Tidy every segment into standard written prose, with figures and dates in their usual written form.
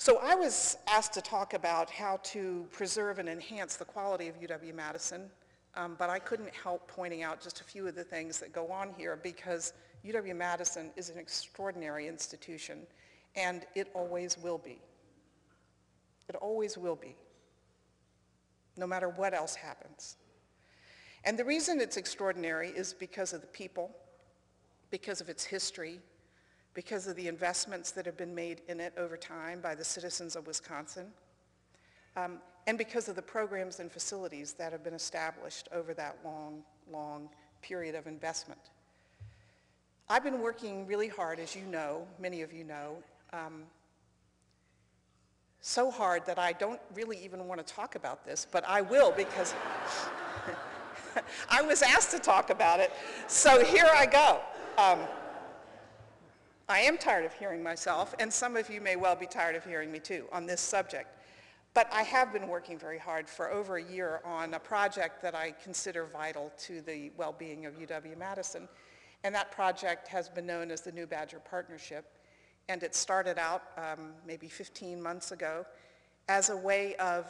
So I was asked to talk about how to preserve and enhance the quality of UW-Madison, but I couldn't help pointing out just a few of the things that go on here because UW-Madison is an extraordinary institution, and it always will be. It always will be, no matter what else happens. And the reason it's extraordinary is because of the people, because of its history, because of the investments that have been made in it over time by the citizens of Wisconsin, and because of the programs and facilities that have been established over that long, long period of investment. I've been working really hard, as you know, many of you know, so hard that I don't really even want to talk about this, but I will because I was asked to talk about it, so here I go. I am tired of hearing myself, and some of you may well be tired of hearing me too on this subject. But I have been working very hard for over a year on a project that I consider vital to the well-being of UW-Madison, and that project has been known as the New Badger Partnership, and it started out maybe 15 months ago as a way of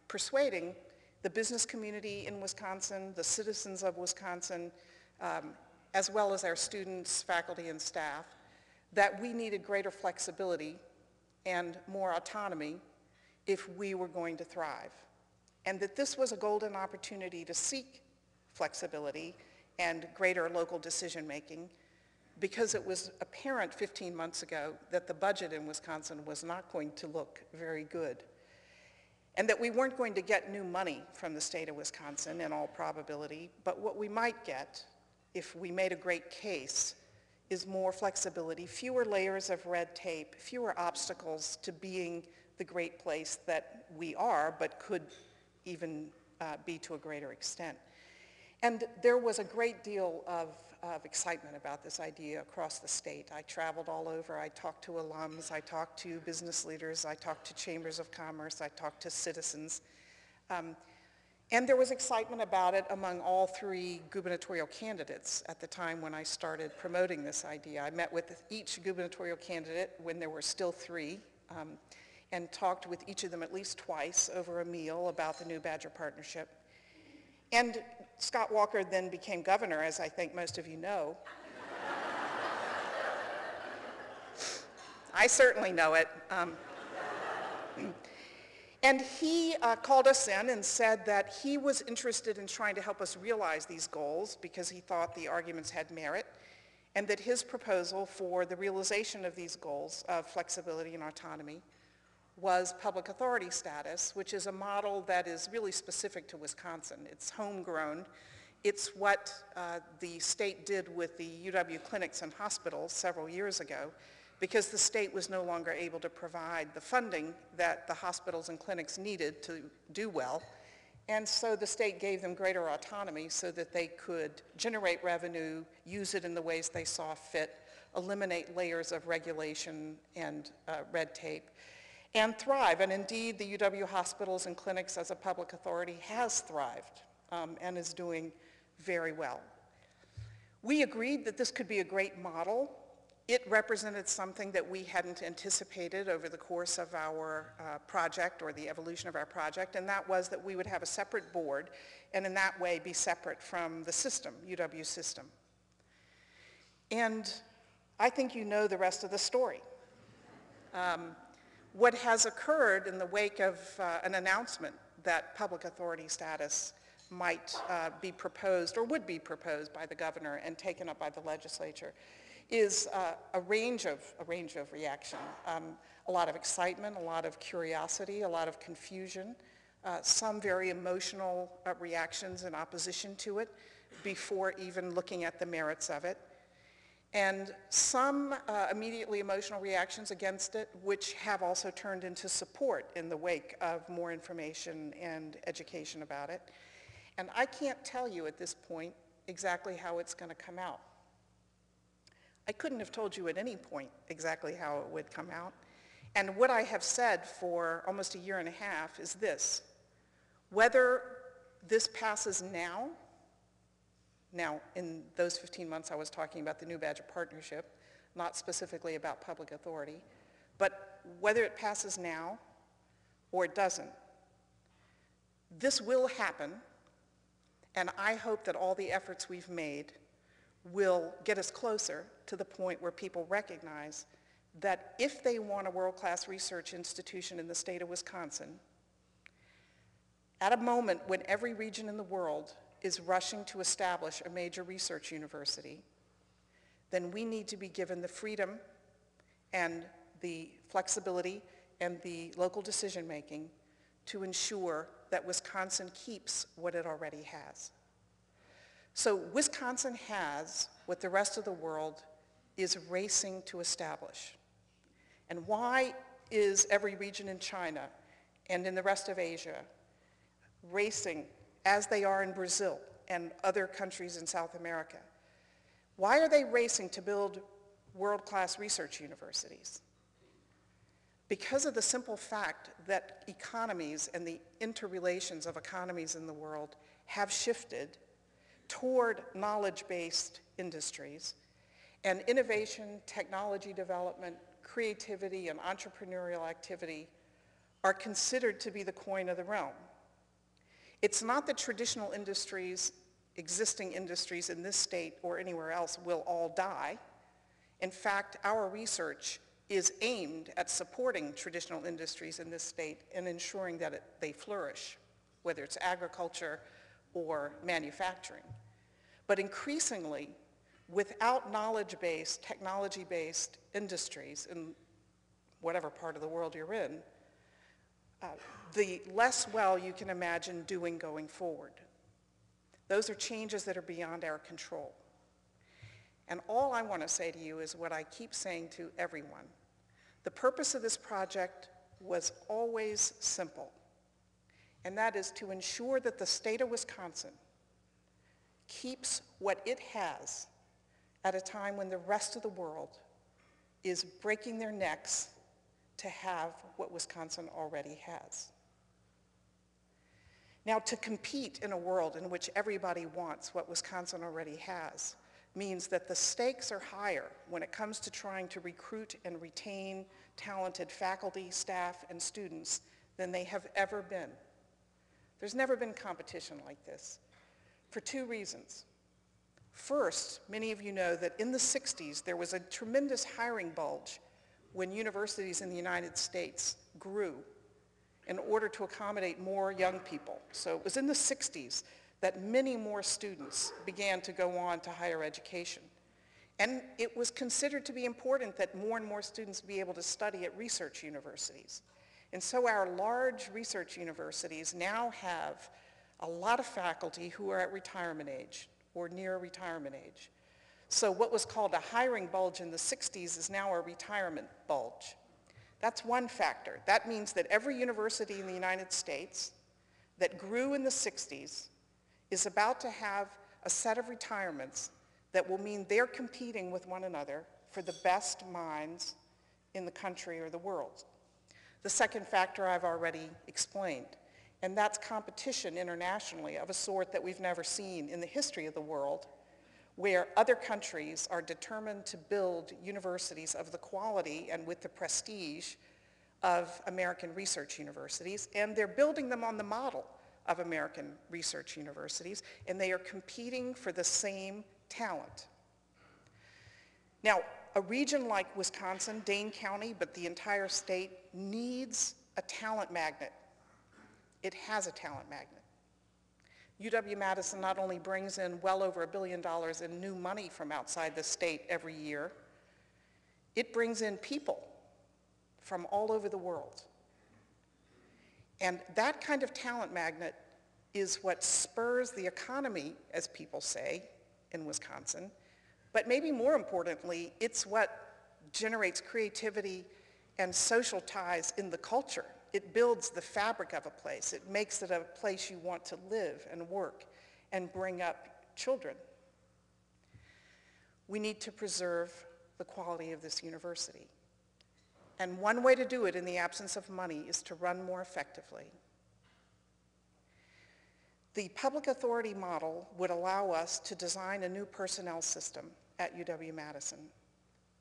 persuading the business community in Wisconsin, the citizens of Wisconsin, as well as our students, faculty, and staff, that we needed greater flexibility and more autonomy if we were going to thrive. And that this was a golden opportunity to seek flexibility and greater local decision-making because it was apparent 15 months ago that the budget in Wisconsin was not going to look very good, and that we weren't going to get new money from the state of Wisconsin in all probability, but what we might get if we made a great case is more flexibility, fewer layers of red tape, fewer obstacles to being the great place that we are, but could even be to a greater extent. And there was a great deal of excitement about this idea across the state. I traveled all over. I talked to alums. I talked to business leaders. I talked to chambers of commerce. I talked to citizens. And there was excitement about it among all three gubernatorial candidates at the time when I started promoting this idea. I met with each gubernatorial candidate when there were still three, and talked with each of them at least twice over a meal about the New Badger Partnership. And Scott Walker then became governor, as I think most of you know. I certainly know it. And he called us in and said that he was interested in trying to help us realize these goals because he thought the arguments had merit, and that his proposal for the realization of these goals of flexibility and autonomy was public authority status, which is a model that is really specific to Wisconsin. It's homegrown. It's what the state did with the UW clinics and hospitals several years ago, because the state was no longer able to provide the funding that the hospitals and clinics needed to do well. And so the state gave them greater autonomy so that they could generate revenue, use it in the ways they saw fit, eliminate layers of regulation and red tape, and thrive. And indeed, the UW hospitals and clinics as a public authority has thrived and is doing very well. We agreed that this could be a great model. It represented something that we hadn't anticipated over the course of our project or the evolution of our project, and that was that we would have a separate board and in that way be separate from the system, UW system. And I think you know the rest of the story. What has occurred in the wake of an announcement that public authority status might be proposed or would be proposed by the governor and taken up by the legislature is a range of reaction. A lot of excitement, a lot of curiosity, a lot of confusion, some very emotional reactions in opposition to it before even looking at the merits of it, and some immediately emotional reactions against it, which have also turned into support in the wake of more information and education about it. And I can't tell you at this point exactly how it's going to come out. I couldn't have told you at any point exactly how it would come out. And what I have said for almost a year and a half is this: whether this passes now, in those 15 months I was talking about the New Badger Partnership, not specifically about public authority, but whether it passes now or it doesn't, this will happen, and I hope that all the efforts we've made will get us closer to the point where people recognize that if they want a world-class research institution in the state of Wisconsin, at a moment when every region in the world is rushing to establish a major research university, then we need to be given the freedom and the flexibility and the local decision-making to ensure that Wisconsin keeps what it already has. So Wisconsin has what the rest of the world is racing to establish. And why is every region in China and in the rest of Asia racing, as they are in Brazil and other countries in South America? Why are they racing to build world-class research universities? Because of the simple fact that economies and the interrelations of economies in the world have shifted toward knowledge-based industries, and innovation, technology development, creativity, and entrepreneurial activity are considered to be the coin of the realm. It's not that traditional industries, existing industries in this state or anywhere else will all die. In fact, our research is aimed at supporting traditional industries in this state and ensuring that they flourish, whether it's agriculture or manufacturing. But increasingly, without knowledge-based, technology-based industries in whatever part of the world you're in, the less well you can imagine doing going forward. Those are changes that are beyond our control. And all I want to say to you is what I keep saying to everyone. The purpose of this project was always simple, and that is to ensure that the state of Wisconsin keeps what it has at a time when the rest of the world is breaking their necks to have what Wisconsin already has. Now, to compete in a world in which everybody wants what Wisconsin already has means that the stakes are higher when it comes to trying to recruit and retain talented faculty, staff, and students than they have ever been. There's never been competition like this for two reasons. First, many of you know that in the 60s there was a tremendous hiring bulge when universities in the United States grew in order to accommodate more young people. So it was in the 60s that many more students began to go on to higher education. And it was considered to be important that more and more students be able to study at research universities. And so our large research universities now have a lot of faculty who are at retirement age or near retirement age. So what was called a hiring bulge in the 60s is now a retirement bulge. That's one factor. That means that every university in the United States that grew in the 60s is about to have a set of retirements that will mean they're competing with one another for the best minds in the country or the world. The second factor I've already explained, and that's competition internationally of a sort that we've never seen in the history of the world, where other countries are determined to build universities of the quality and with the prestige of American research universities, and they're building them on the model of American research universities, and they are competing for the same talent. Now, a region like Wisconsin, Dane County, but the entire state needs a talent magnet. It has a talent magnet. UW-Madison not only brings in well over $1 billion in new money from outside the state every year, it brings in people from all over the world. And that kind of talent magnet is what spurs the economy, as people say, in Wisconsin. But maybe more importantly, it's what generates creativity and social ties in the culture. It builds the fabric of a place. It makes it a place you want to live and work and bring up children. We need to preserve the quality of this university. And one way to do it in the absence of money is to run more effectively. The public authority model would allow us to design a new personnel system at UW-Madison.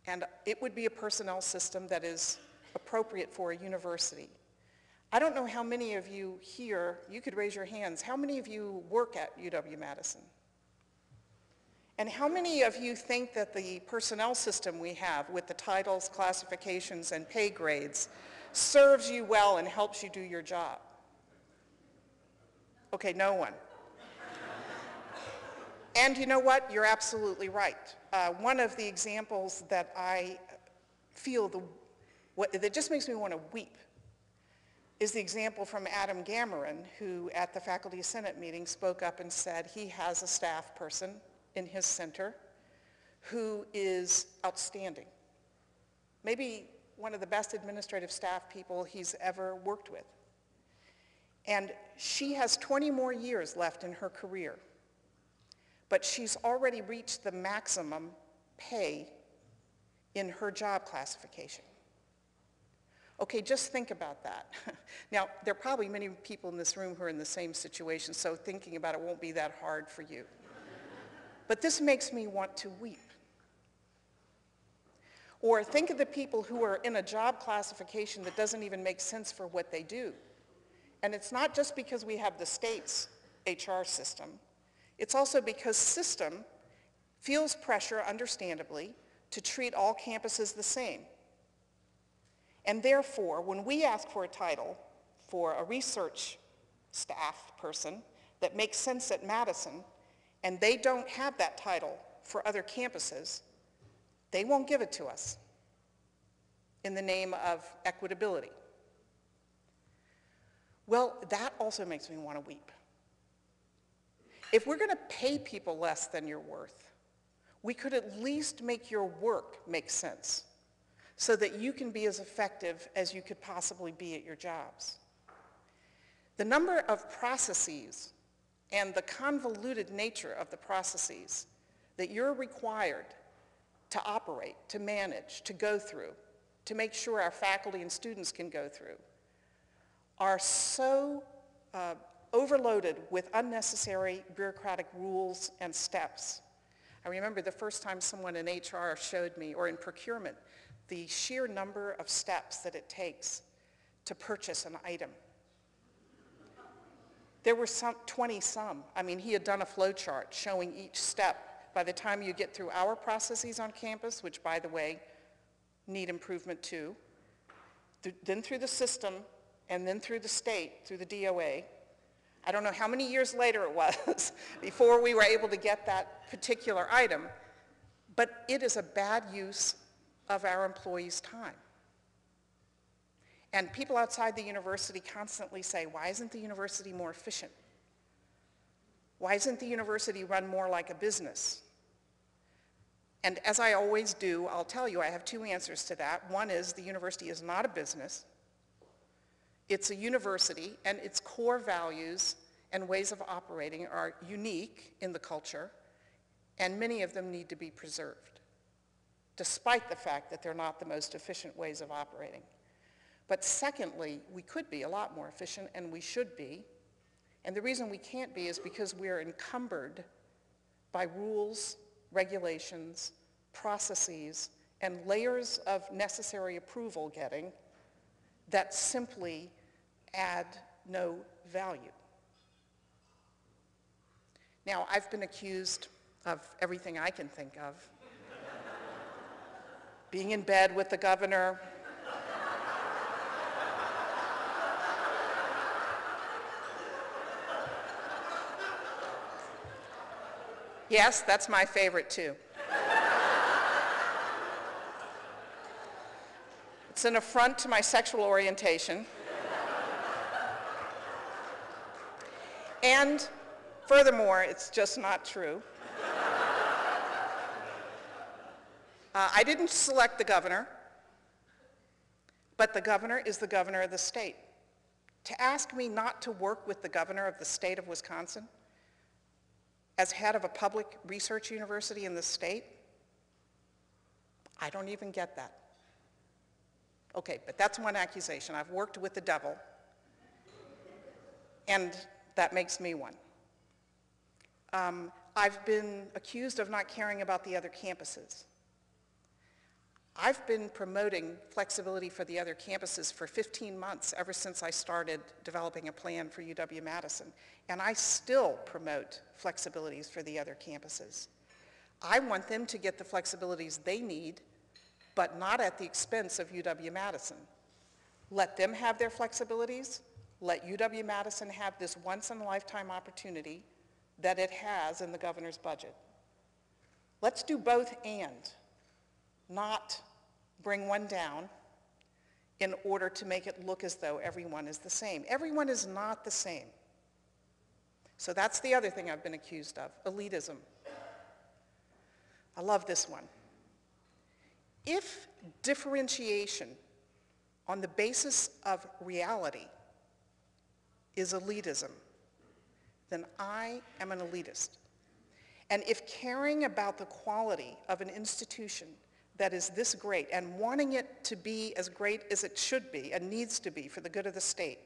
And it would be a personnel system that is appropriate for a university. I don't know how many of you here, you could raise your hands, how many of you work at UW-Madison? And how many of you think that the personnel system we have with the titles, classifications, and pay grades serves you well and helps you do your job? Okay, no one. And you know what? You're absolutely right. One of the examples that I feel that just makes me want to weep is the example from Adam Gammeren, who at the Faculty Senate meeting spoke up and said he has a staff person in his center who is outstanding. Maybe one of the best administrative staff people he's ever worked with. And she has 20 more years left in her career, but she's already reached the maximum pay in her job classification. Okay, just think about that. Now, there are probably many people in this room who are in the same situation, so thinking about it won't be that hard for you. But this makes me want to weep. Or think of the people who are in a job classification that doesn't even make sense for what they do. And it's not just because we have the state's HR system. It's also because system feels pressure, understandably, to treat all campuses the same. And therefore, when we ask for a title for a research staff person that makes sense at Madison, and they don't have that title for other campuses, they won't give it to us in the name of equitability. Well, that also makes me want to weep. If we're going to pay people less than you're worth, we could at least make your work make sense so that you can be as effective as you could possibly be at your jobs. The number of processes and the convoluted nature of the processes that you're required to operate, to manage, to go through, to make sure our faculty and students can go through, are so overloaded with unnecessary bureaucratic rules and steps. I remember the first time someone in HR showed me, or in procurement, the sheer number of steps that it takes to purchase an item. There were 20-some. I mean, he had done a flow chart showing each step. By the time you get through our processes on campus, which, by the way, need improvement too, then through the system, and then through the state, through the DOA. I don't know how many years later it was before we were able to get that particular item, but it is a bad use of our employees' time. And people outside the university constantly say, why isn't the university more efficient? Why isn't the university run more like a business? And as I always do, I'll tell you I have two answers to that. One is the university is not a business. It's a university, and its core values and ways of operating are unique in the culture, and many of them need to be preserved, despite the fact that they're not the most efficient ways of operating. But secondly, we could be a lot more efficient, and we should be. And the reason we can't be is because we're encumbered by rules, regulations, processes, and layers of necessary approval getting that simply add no value. Now, I've been accused of everything I can think of. Being in bed with the governor, yes, that's my favorite too. It's an affront to my sexual orientation. And furthermore, it's just not true. I didn't select the governor, but the governor is the governor of the state. To ask me not to work with the governor of the state of Wisconsin as head of a public research university in the state, I don't even get that. Okay, but that's one accusation. I've worked with the devil, and that makes me one. I've been accused of not caring about the other campuses. I've been promoting flexibility for the other campuses for 15 months, ever since I started developing a plan for UW-Madison, and I still promote flexibilities for the other campuses. I want them to get the flexibilities they need, but not at the expense of UW-Madison. Let them have their flexibilities. Let UW-Madison have this once-in-a-lifetime opportunity that it has in the governor's budget. Let's do both and, not bring one down in order to make it look as though everyone is the same. Everyone is not the same. So that's the other thing I've been accused of, elitism. I love this one. If differentiation on the basis of reality is elitism, then I am an elitist. And if caring about the quality of an institution that is this great and wanting it to be as great as it should be and needs to be for the good of the state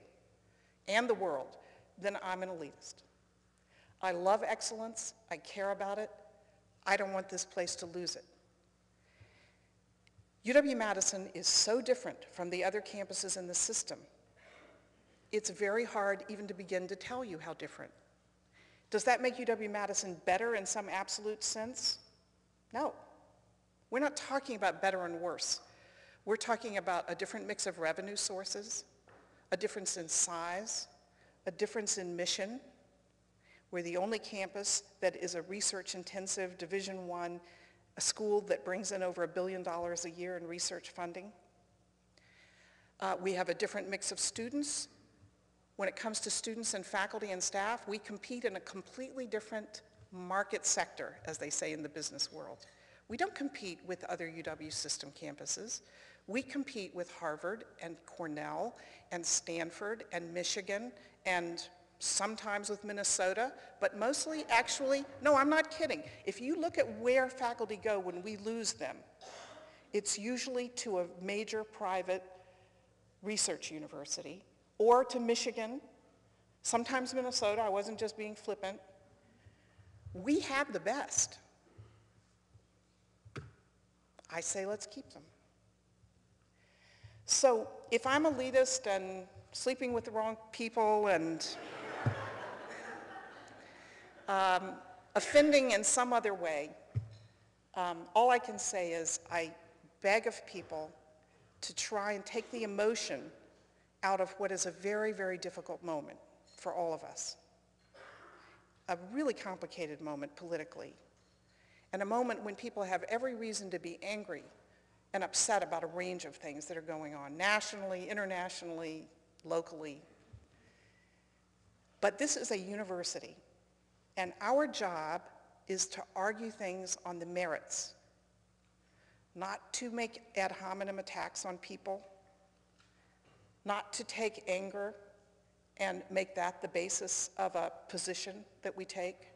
and the world, then I'm an elitist. I love excellence. I care about it. I don't want this place to lose it. UW-Madison is so different from the other campuses in the system. It's very hard even to begin to tell you how different. Does that make UW-Madison better in some absolute sense? No. We're not talking about better and worse. We're talking about a different mix of revenue sources, a difference in size, a difference in mission. We're the only campus that is a research-intensive Division I, a school that brings in over $1 billion a year in research funding. We have a different mix of students. When it comes to students and faculty and staff, we compete in a completely different market sector, as they say in the business world. We don't compete with other UW system campuses. We compete with Harvard and Cornell and Stanford and Michigan and sometimes with Minnesota, but mostly actually, no, I'm not kidding. If you look at where faculty go when we lose them, it's usually to a major private research university or to Michigan, sometimes Minnesota. I wasn't just being flippant. We have the best. I say let's keep them. So if I'm elitist and sleeping with the wrong people and offending in some other way, all I can say is I beg of people to try and take the emotion out of what is a very, very difficult moment for all of us. A really complicated moment politically, and a moment when people have every reason to be angry and upset about a range of things that are going on nationally, internationally, locally. But this is a university, and our job is to argue things on the merits, not to make ad hominem attacks on people, not to take anger and make that the basis of a position that we take,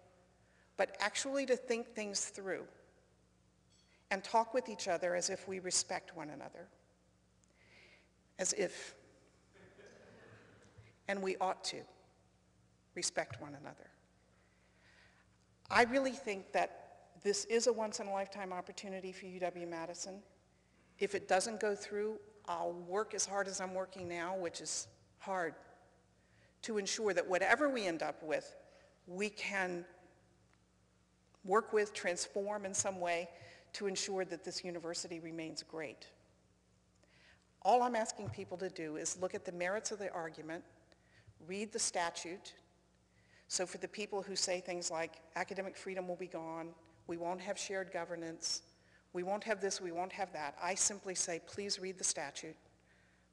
but actually to think things through and talk with each other as if we respect one another. As if, and we ought to respect one another. I really think that this is a once-in-a-lifetime opportunity for UW-Madison. If it doesn't go through, I'll work as hard as I'm working now, which is hard, to ensure that whatever we end up with, we can work with, transform in some way to ensure that this university remains great. All I'm asking people to do is look at the merits of the argument, read the statute. So for the people who say things like academic freedom will be gone, we won't have shared governance, we won't have this, we won't have that, I simply say, please read the statute,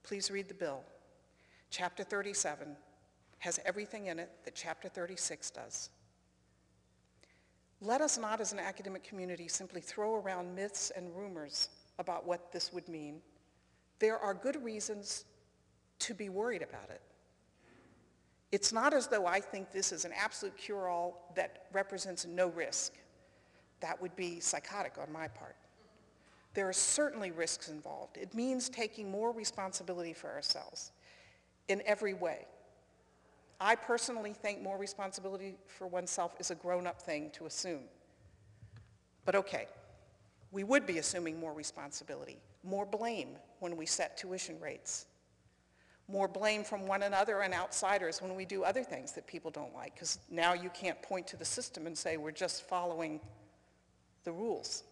please read the bill. Chapter 37 has everything in it that Chapter 36 does. Let us not, as an academic community, simply throw around myths and rumors about what this would mean. There are good reasons to be worried about it. It's not as though I think this is an absolute cure-all that represents no risk. That would be psychotic on my part. There are certainly risks involved. It means taking more responsibility for ourselves in every way. I personally think more responsibility for oneself is a grown-up thing to assume. But okay, We would be assuming more responsibility, more blame when we set tuition rates, more blame from one another and outsiders when we do other things that people don't like, because now you can't point to the system and say we're just following the rules.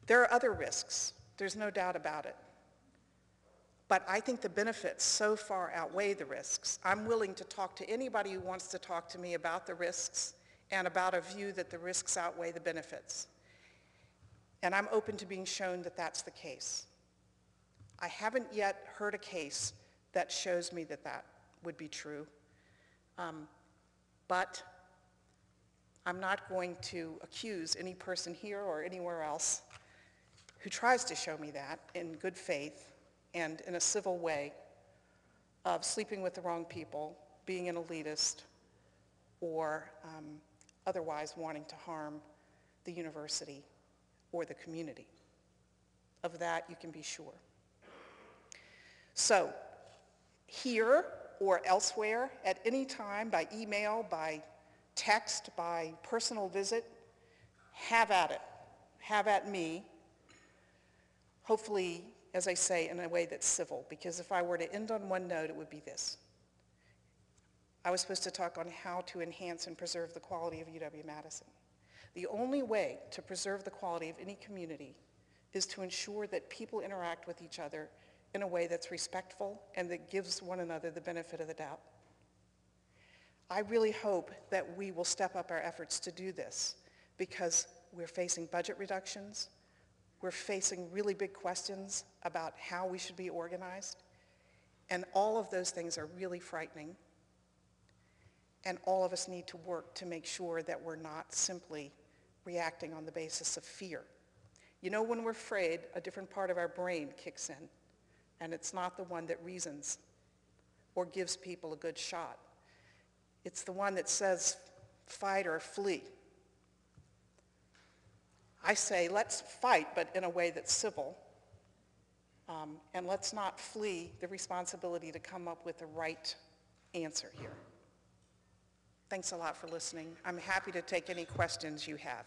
There are other risks, there's no doubt about it. But I think the benefits so far outweigh the risks. I'm willing to talk to anybody who wants to talk to me about the risks and about a view that the risks outweigh the benefits. And I'm open to being shown that that's the case. I haven't yet heard a case that shows me that that would be true. But I'm not going to accuse any person here or anywhere else who tries to show me that in good faith and in a civil way of sleeping with the wrong people, being an elitist, or otherwise wanting to harm the university or the community. Of that, you can be sure. So, here or elsewhere, at any time, by email, by text, by personal visit, have at it. Have at me. Hopefully, as I say, in a way that's civil, because if I were to end on one note, it would be this. I was supposed to talk on how to enhance and preserve the quality of UW-Madison. The only way to preserve the quality of any community is to ensure that people interact with each other in a way that's respectful and that gives one another the benefit of the doubt. I really hope that we will step up our efforts to do this, because we're facing budget reductions, we're facing really big questions about how we should be organized, and all of those things are really frightening, and all of us need to work to make sure that we're not simply reacting on the basis of fear. You know, when we're afraid, a different part of our brain kicks in, and it's not the one that reasons or gives people a good shot. It's the one that says, fight or flee. I say, let's fight, but in a way that's civil, and let's not flee the responsibility to come up with the right answer here. Thanks a lot for listening. I'm happy to take any questions you have.